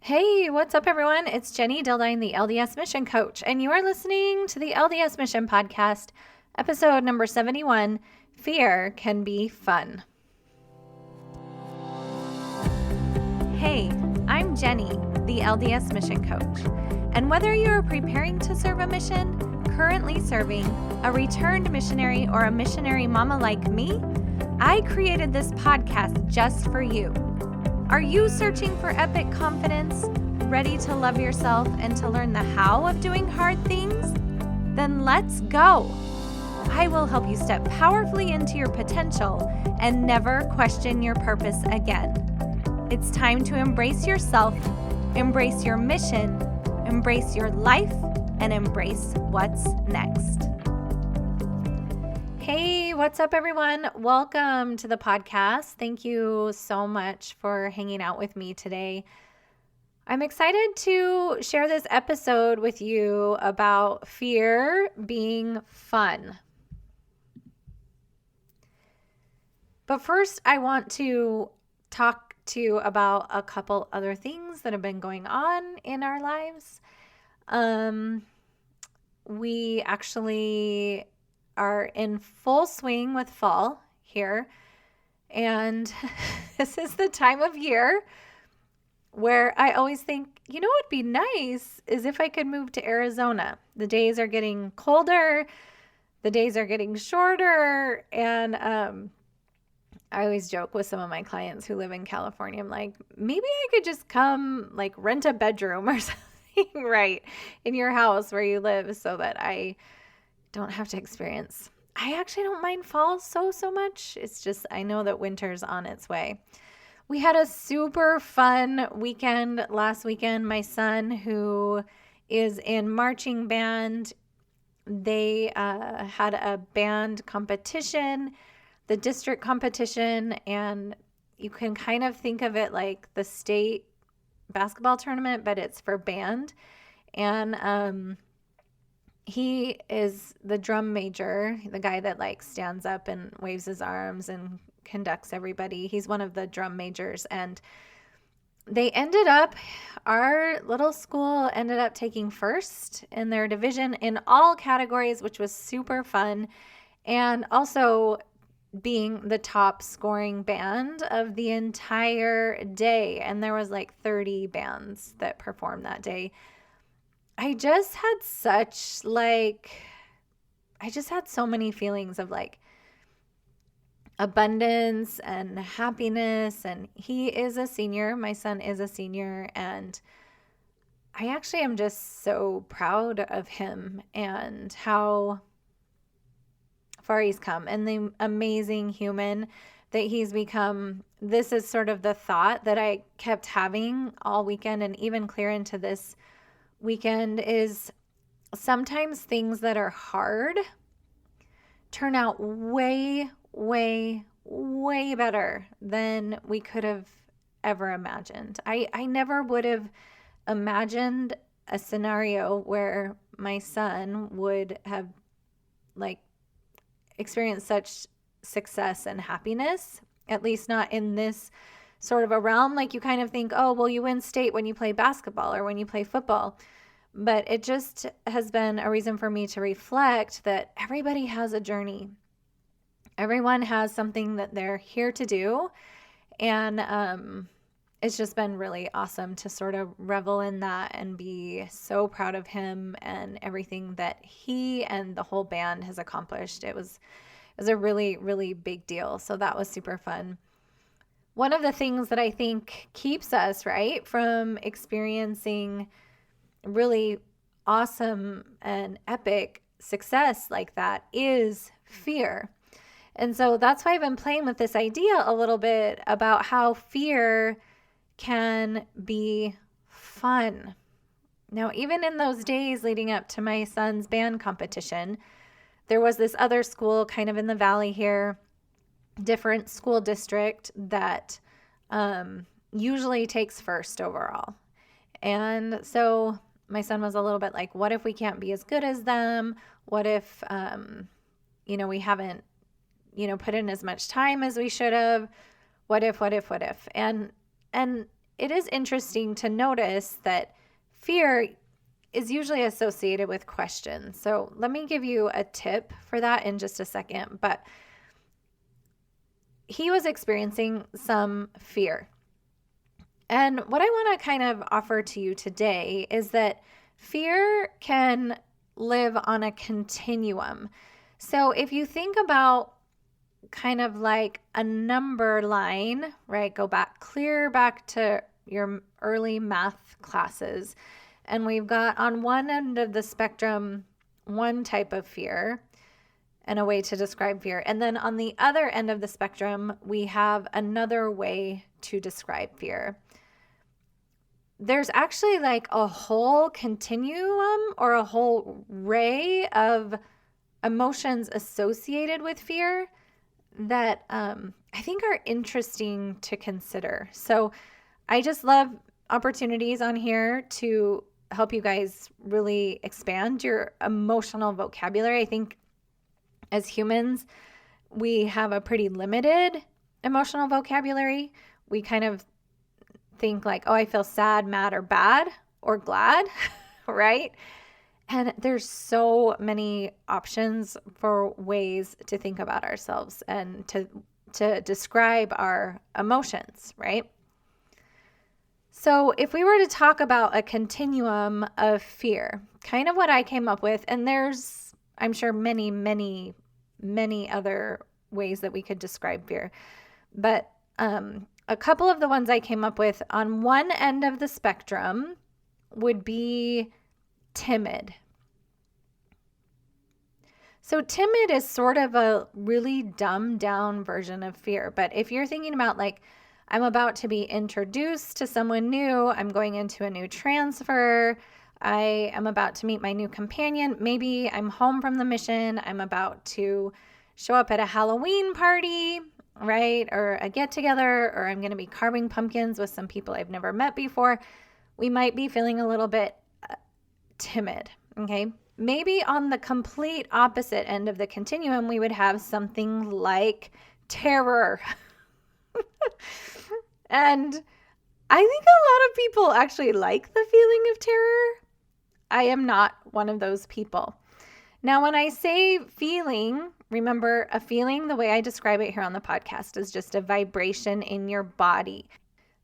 Hey, what's up, everyone? It's Jenny Dildine, the LDS Mission Coach, and you are listening to the LDS Mission Podcast, episode number 71, Fear Can Be Fun. Hey, I'm Jenny, the LDS Mission Coach, and whether you are preparing to serve a mission, currently serving, a returned missionary, or a missionary mama like me, I created this podcast just for you. Are you searching for epic confidence, ready to love yourself and to learn the how of doing hard things? Then let's go. I will help you step powerfully into your potential and never question your purpose again. It's time to embrace yourself, embrace your mission, embrace your life, and embrace what's next. Hey, what's up, everyone? Welcome to the podcast. Thank you so much for hanging out with me today. I'm excited to share this episode with you about fear being fun. But first, I want to talk to you about a couple other things that have been going on in our lives. We actually are in full swing with fall here. And this is the time of year where I always think, what would be nice is if I could move to Arizona. The days are getting colder, the days are getting shorter, and I always joke with some of my clients who live in California. I'm like, maybe I could just come rent a bedroom or something right in your house where you live so that I don't have to experience. I actually don't mind fall so much. It's just I know that winter's on its way. We had a super fun weekend last weekend. My son, who is in marching band, they had a band competition, the district competition, and you can kind of think of it like the state basketball tournament, but it's for band. And he is the drum major, the guy that stands up and waves his arms and conducts everybody. He's one of the drum majors. And they our little school ended up taking first in their division in all categories, which was super fun. And also being the top scoring band of the entire day. And there was 30 bands that performed that day. I just had so many feelings of abundance and happiness. And he is a senior. My son is a senior. And I actually am just so proud of him and how far he's come and the amazing human that he's become. This is sort of the thought that I kept having all weekend and even clear into this weekend is sometimes things that are hard turn out way better than we could have ever imagined. I never would have imagined a scenario where my son would have experienced such success and happiness, at least not in this sort of a realm. You kind of think, oh, well, you win state when you play basketball or when you play football. But it just has been a reason for me to reflect that everybody has a journey. Everyone has something that they're here to do. And it's just been really awesome to sort of revel in that and be so proud of him and everything that he and the whole band has accomplished. It was a really big deal. So that was super fun. One of the things that I think keeps us, from experiencing really awesome and epic success like that is fear. And so that's why I've been playing with this idea a little bit about how fear can be fun. Now, even in those days leading up to my son's band competition, there was this other school kind of in the valley here, different school district that usually takes first overall. And so my son was a little bit like, what if we can't be as good as them? What if, we haven't, put in as much time as we should have? What if? And it is interesting to notice that fear is usually associated with questions. So let me give you a tip for that in just a second. But he was experiencing some fear. And what I want to kind of offer to you today is that fear can live on a continuum. So if you think about kind of like a number line, right? Go back, clear back to your early math classes. And we've got on one end of the spectrum, one type of fear and a way to describe fear. And then on the other end of the spectrum, we have another way to describe fear. There's actually like a whole continuum or a whole array of emotions associated with fear that I think are interesting to consider. So I just love opportunities on here to help you guys really expand your emotional vocabulary. I think as humans, we have a pretty limited emotional vocabulary. We kind of think like, oh, I feel sad, mad, or bad, or glad, right? And there's so many options for ways to think about ourselves and to describe our emotions, right? So if we were to talk about a continuum of fear, kind of what I came up with, and there's, I'm sure, many, many, many other ways that we could describe fear, but a couple of the ones I came up with on one end of the spectrum would be timid. So timid is sort of a really dumbed down version of fear. But if you're thinking about like, I'm about to be introduced to someone new, I'm going into a new transfer, I am about to meet my new companion, maybe I'm home from the mission, I'm about to show up at a Halloween party, right? Or a get together, or I'm going to be carving pumpkins with some people I've never met before. We might be feeling a little bit timid, okay? Maybe on the complete opposite end of the continuum, we would have something like terror. And I think a lot of people actually like the feeling of terror. I am not one of those people. Now, when I say feeling, remember, a feeling, the way I describe it here on the podcast, is just a vibration in your body.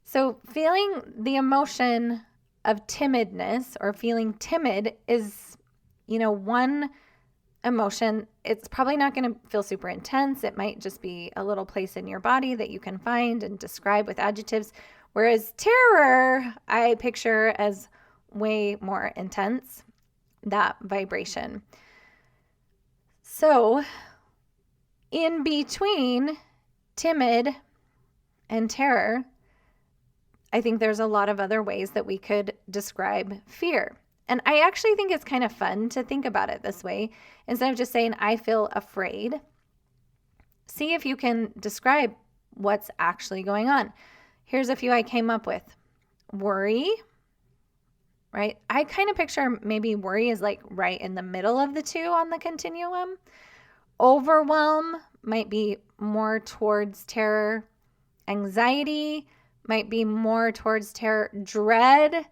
So feeling the emotion of timidness or feeling timid is, one emotion. It's probably not going to feel super intense. It might just be a little place in your body that you can find and describe with adjectives. Whereas terror, I picture as way more intense, that vibration. So in between timid and terror, I think there's a lot of other ways that we could describe fear. And I actually think it's kind of fun to think about it this way. Instead of just saying, I feel afraid, see if you can describe what's actually going on. Here's a few I came up with. Worry, right? I kind of picture maybe worry is like right in the middle of the two on the continuum. Overwhelm might be more towards terror. Anxiety might be more towards terror. Dread,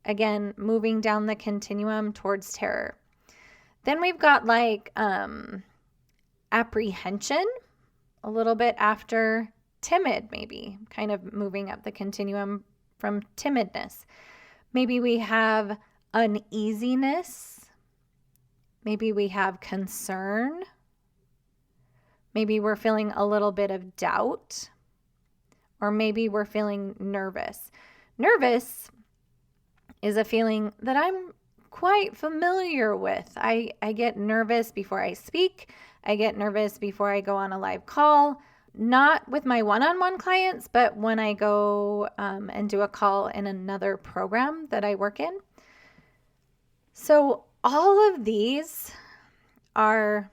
again, moving down the continuum towards terror. Then we've got like apprehension, a little bit after timid, maybe, kind of moving up the continuum from timidness. Maybe we have uneasiness. Maybe we have concern. Maybe we're feeling a little bit of doubt. Or maybe we're feeling nervous. Nervous is a feeling that I'm quite familiar with. I get nervous before I speak. I get nervous before I go on a live call. Not with my one-on-one clients, but when I go and do a call in another program that I work in. So all of these are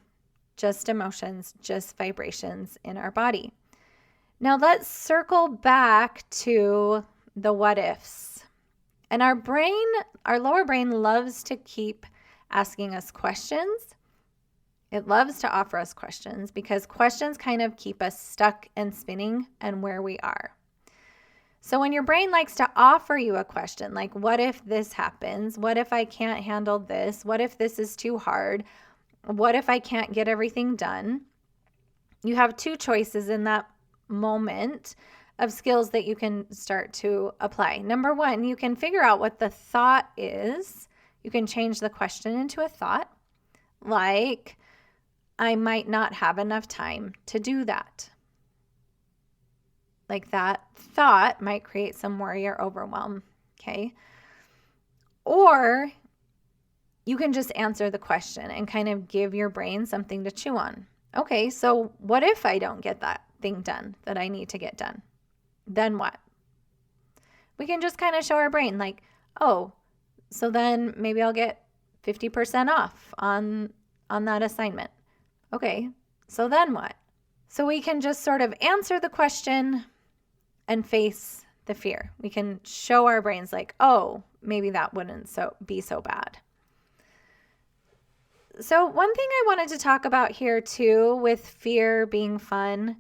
just emotions, just vibrations in our body. Now let's circle back to the what ifs. And our lower brain loves to keep asking us questions. It loves to offer us questions because questions kind of keep us stuck and spinning and where we are. So when your brain likes to offer you a question, like, what if this happens? What if I can't handle this? What if this is too hard? What if I can't get everything done? You have two choices in that moment of skills that you can start to apply. Number one, you can figure out what the thought is. You can change the question into a thought, like, I might not have enough time to do that. Like, that thought might create some worry or overwhelm, okay? Or you can just answer the question and kind of give your brain something to chew on. Okay, so what if I don't get that thing done that I need to get done? Then what? We can just kind of show our brain like, oh, so then maybe I'll get 50% off on that assignment. Okay, so then what? So we can just sort of answer the question and face the fear. We can show our brains like, oh, maybe that wouldn't be so bad. So one thing I wanted to talk about here too, with fear being fun,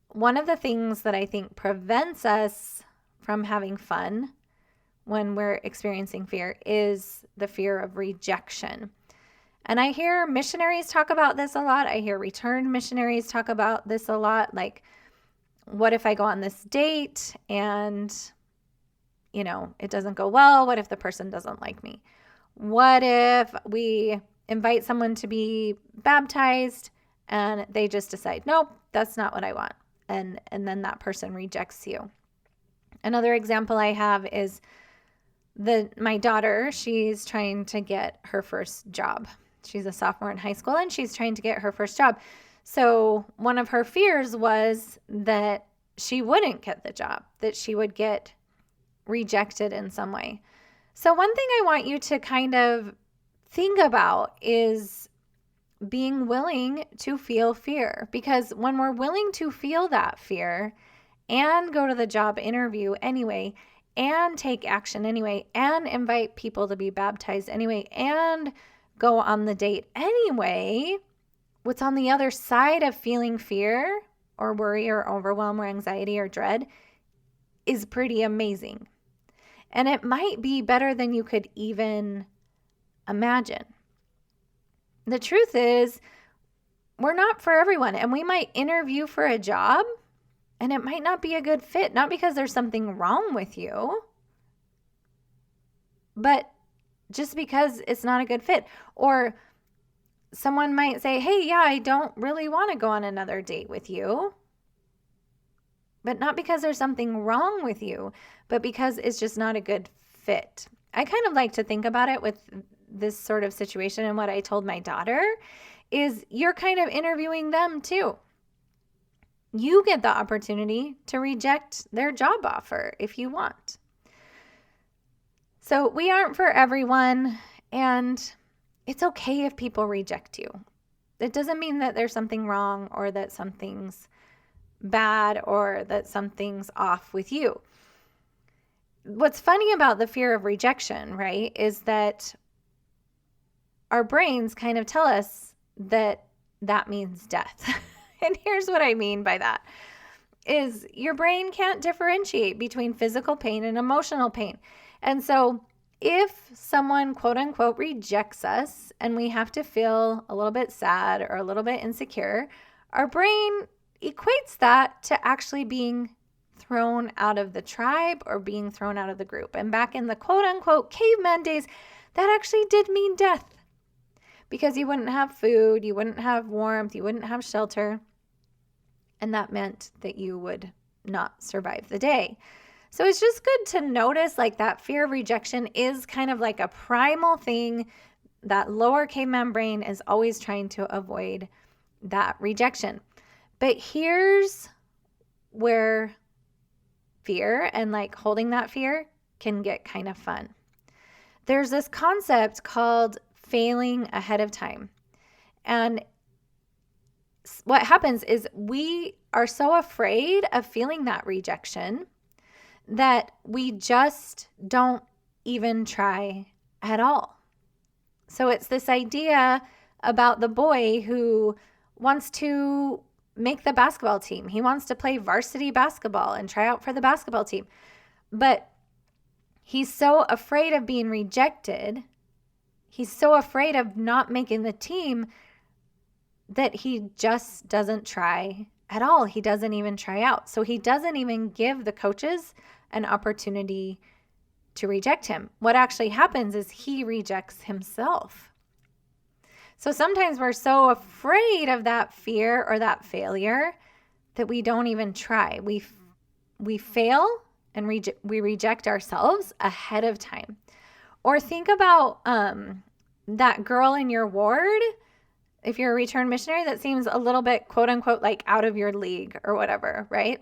one of the things that I think prevents us from having fun when we're experiencing fear is the fear of rejection. And I hear missionaries talk about this a lot. I hear returned missionaries talk about this a lot. Like, what if I go on this date and, it doesn't go well? What if the person doesn't like me? What if we invite someone to be baptized and they just decide, nope, that's not what I want. And then that person rejects you. Another example I have is my daughter. She's trying to get her first job. She's a sophomore in high school and she's trying to get her first job. So one of her fears was that she wouldn't get the job, that she would get rejected in some way. So one thing I want you to kind of think about is being willing to feel fear, because when we're willing to feel that fear and go to the job interview anyway, and take action anyway, and invite people to be baptized anyway, and go on the date anyway, what's on the other side of feeling fear or worry or overwhelm or anxiety or dread is pretty amazing. And it might be better than you could even imagine. The truth is, we're not for everyone, and we might interview for a job and it might not be a good fit, not because there's something wrong with you, but just because it's not a good fit. Or someone might say, hey, yeah, I don't really want to go on another date with you, but not because there's something wrong with you, but because it's just not a good fit. I kind of like to think about it with this sort of situation, and what I told my daughter is, you're kind of interviewing them too. You get the opportunity to reject their job offer if you want. So we aren't for everyone, and it's okay if people reject you. It doesn't mean that there's something wrong or that something's bad or that something's off with you. What's funny about the fear of rejection, right, is that our brains kind of tell us that that means death. And here's what I mean by that is your brain can't differentiate between physical pain and emotional pain. And so if someone, quote unquote, rejects us and we have to feel a little bit sad or a little bit insecure, our brain equates that to actually being thrown out of the tribe or being thrown out of the group. And back in the quote unquote caveman days, that actually did mean death, because you wouldn't have food, you wouldn't have warmth, you wouldn't have shelter. And that meant that you would not survive the day. So it's just good to notice, like, that fear of rejection is kind of like a primal thing. That lower caveman brain is always trying to avoid that rejection. But here's where fear and like holding that fear can get kind of fun. There's this concept called failing ahead of time. And what happens is we are so afraid of feeling that rejection that we just don't even try at all. So it's this idea about the boy who wants to make the basketball team. He wants to play varsity basketball and try out for the basketball team. But he's so afraid of being rejected. He's so afraid of not making the team that he just doesn't try at all. He doesn't even try out. So he doesn't even give the coaches an opportunity to reject him. What actually happens is he rejects himself. So sometimes we're so afraid of that fear or that failure that we don't even try. We fail and we reject ourselves ahead of time. Or think about that girl in your ward, if you're a return missionary, that seems a little bit, quote unquote, like out of your league or whatever, right?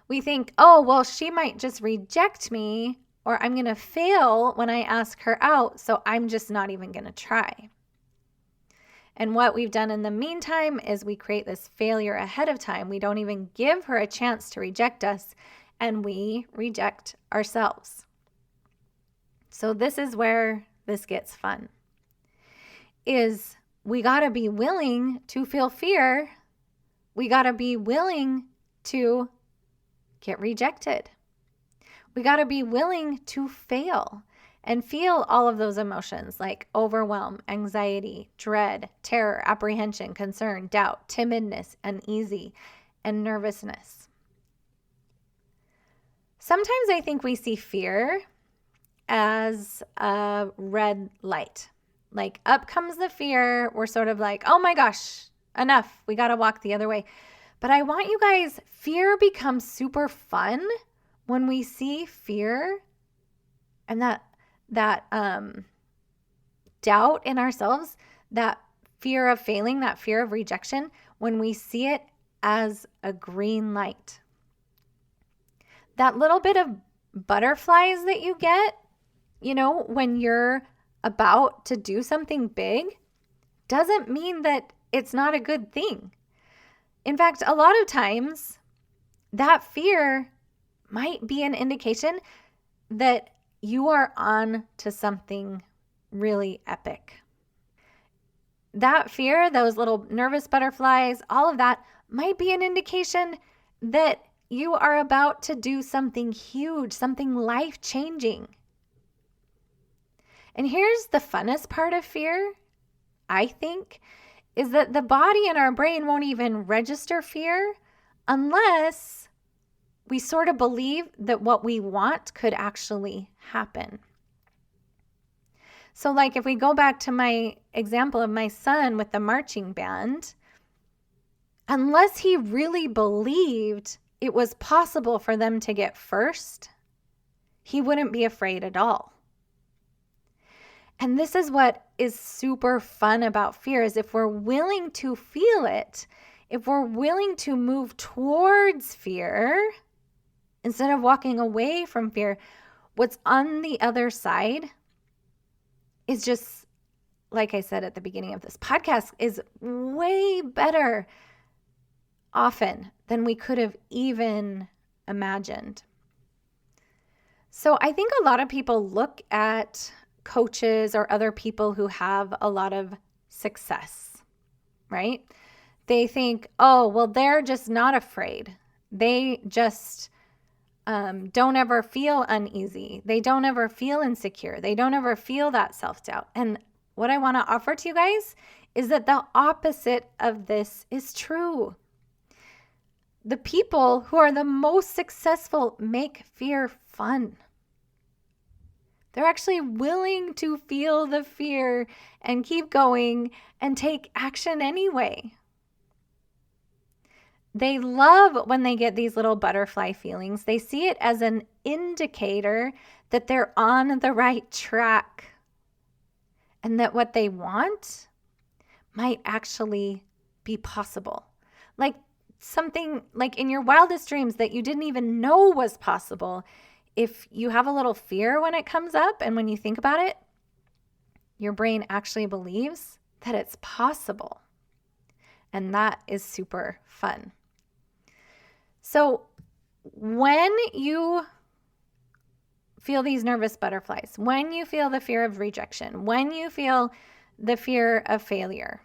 We think, oh, well, she might just reject me, or I'm going to fail when I ask her out, so I'm just not even going to try. And what we've done in the meantime is we create this failure ahead of time. We don't even give her a chance to reject us, and we reject ourselves. So this is where this gets fun, is we got to be willing to feel fear. We got to be willing to get rejected. We got to be willing to fail and feel all of those emotions like overwhelm, anxiety, dread, terror, apprehension, concern, doubt, timidness, uneasy, and nervousness. Sometimes I think we see fear as a red light. Like up comes the fear. We're sort of like, oh my gosh, enough. We got to walk the other way. But I want you guys, fear becomes super fun when we see fear and that doubt in ourselves, that fear of failing, that fear of rejection, when we see it as a green light. That little bit of butterflies that you get, when you're about to do something big, doesn't mean that it's not a good thing. In fact, a lot of times that fear might be an indication that you are on to something really epic. That fear, those little nervous butterflies, all of that might be an indication that you are about to do something huge, something life-changing. And here's the funnest part of fear, I think, is that the body and our brain won't even register fear unless we sort of believe that what we want could actually happen. So like if we go back to my example of my son with the marching band, unless he really believed it was possible for them to get first, he wouldn't be afraid at all. And this is what is super fun about fear, is if we're willing to feel it, if we're willing to move towards fear instead of walking away from fear, what's on the other side is just, like I said at the beginning of this podcast, is way better often than we could have even imagined. So I think a lot of people look at coaches or other people who have a lot of success, right? They think, oh, well, they're just not afraid. They just don't ever feel uneasy. They don't ever feel insecure. They don't ever feel that self-doubt. And what I want to offer to you guys is that the opposite of this is true. The people who are the most successful make fear fun. They're actually willing to feel the fear and keep going and take action anyway. They love when they get these little butterfly feelings. They see it as an indicator that they're on the right track and that what they want might actually be possible. Like something like in your wildest dreams that you didn't even know was possible. If you have a little fear when it comes up and when you think about it, your brain actually believes that it's possible. And that is super fun. So when you feel these nervous butterflies, when you feel the fear of rejection, when you feel the fear of failure,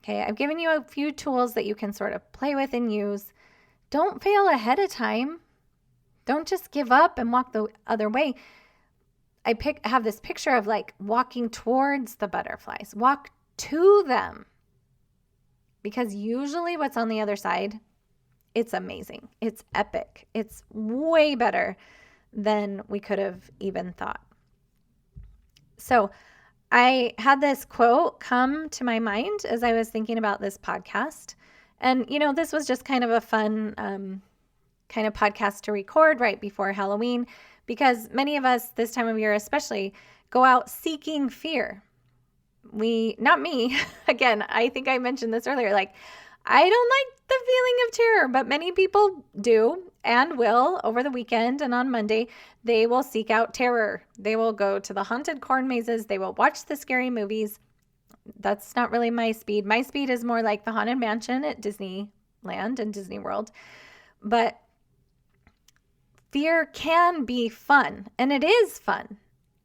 Okay, I've given you a few tools that you can sort of play with and use. Don't fail ahead of time. Don't just give up and walk the other way. I have this picture of like walking towards the butterflies. Walk to them. Because usually what's on the other side, it's amazing. It's epic. It's way better than we could have even thought. So I had this quote come to my mind as I was thinking about this podcast. And, this was just kind of a fun kind of podcast to record right before Halloween, because many of us this time of year especially go out seeking fear. Not me, again, I think I mentioned this earlier, like I don't like the feeling of terror, but many people do and will over the weekend and on Monday, they will seek out terror. They will go to the haunted corn mazes. They will watch the scary movies. That's not really my speed. My speed is more like the Haunted Mansion at Disneyland and Disney World. But fear can be fun, and it is fun,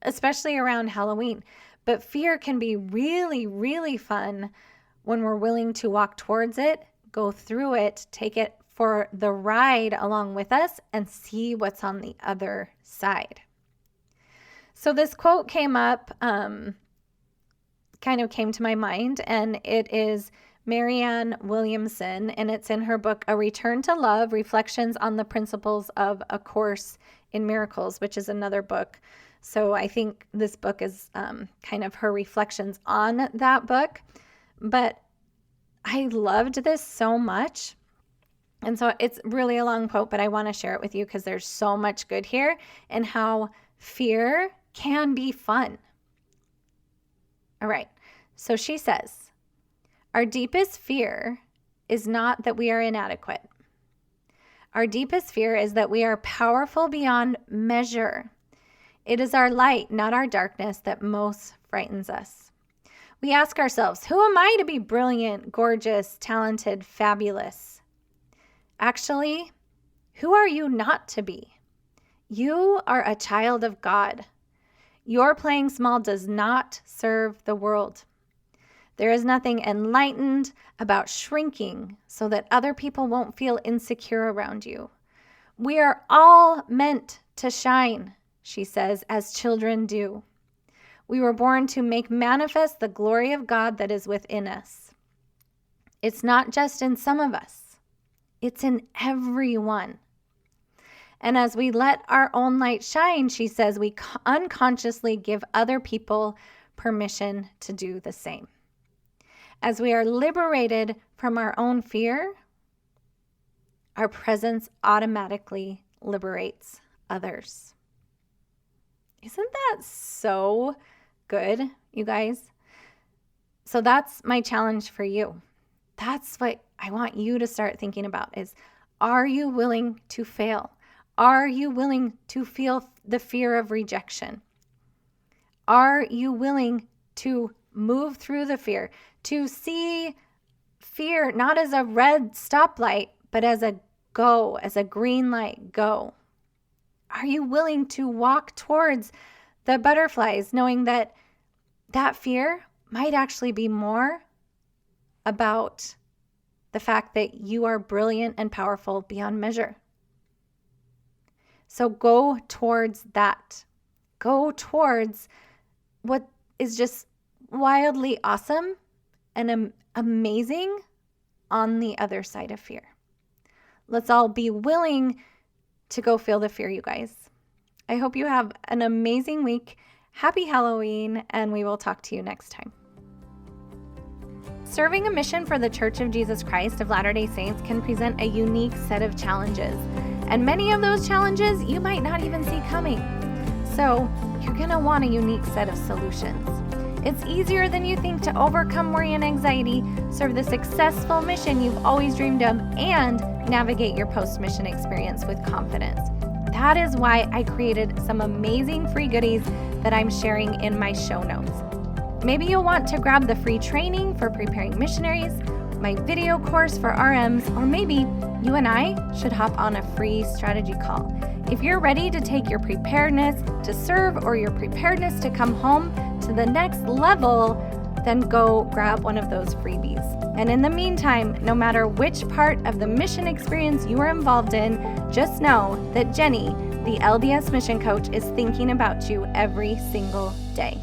especially around Halloween. But fear can be really, really fun when we're willing to walk towards it, go through it, take it for the ride along with us, and see what's on the other side. So this quote came up, kind of came to my mind, and it is Marianne Williamson, and it's in her book, A Return to Love, Reflections on the Principles of A Course in Miracles, which is another book. So I think this book is kind of her reflections on that book. But I loved this so much. And so it's really a long quote, but I want to share it with you because there's so much good here and how fear can be fun. All right. So she says, our deepest fear is not that we are inadequate. Our deepest fear is that we are powerful beyond measure. It is our light, not our darkness, that most frightens us. We ask ourselves, who am I to be brilliant, gorgeous, talented, fabulous? Actually, who are you not to be? You are a child of God. Your playing small does not serve the world. There is nothing enlightened about shrinking so that other people won't feel insecure around you. We are all meant to shine, she says, as children do. We were born to make manifest the glory of God that is within us. It's not just in some of us. It's in everyone. And as we let our own light shine, she says, we unconsciously give other people permission to do the same. As we are liberated from our own fear, our presence automatically liberates others. Isn't that so good, you guys? So that's my challenge for you. That's what I want you to start thinking about is, are you willing to fail? Are you willing to feel the fear of rejection? Are you willing to move through the fear, to see fear not as a red stoplight, but as a go, as a green light, go? Are you willing to walk towards the butterflies, knowing that that fear might actually be more about the fact that you are brilliant and powerful beyond measure? So go towards that. Go towards what is just wildly awesome and amazing on the other side of fear. Let's all be willing to go feel the fear, you guys. I hope you have an amazing week. Happy Halloween, and we will talk to you next time. Serving a mission for the Church of Jesus Christ of Latter-day Saints can present a unique set of challenges, and many of those challenges you might not even see coming. So you're going to want a unique set of solutions. It's easier than you think to overcome worry and anxiety, serve the successful mission you've always dreamed of, and navigate your post-mission experience with confidence. That is why I created some amazing free goodies that I'm sharing in my show notes. Maybe you'll want to grab the free training for preparing missionaries, my video course for RMs, or maybe you and I should hop on a free strategy call. If you're ready to take your preparedness to serve or your preparedness to come home to the next level, then go grab one of those freebies. And in the meantime, no matter which part of the mission experience you are involved in, just know that Jenny, the LDS mission coach, is thinking about you every single day.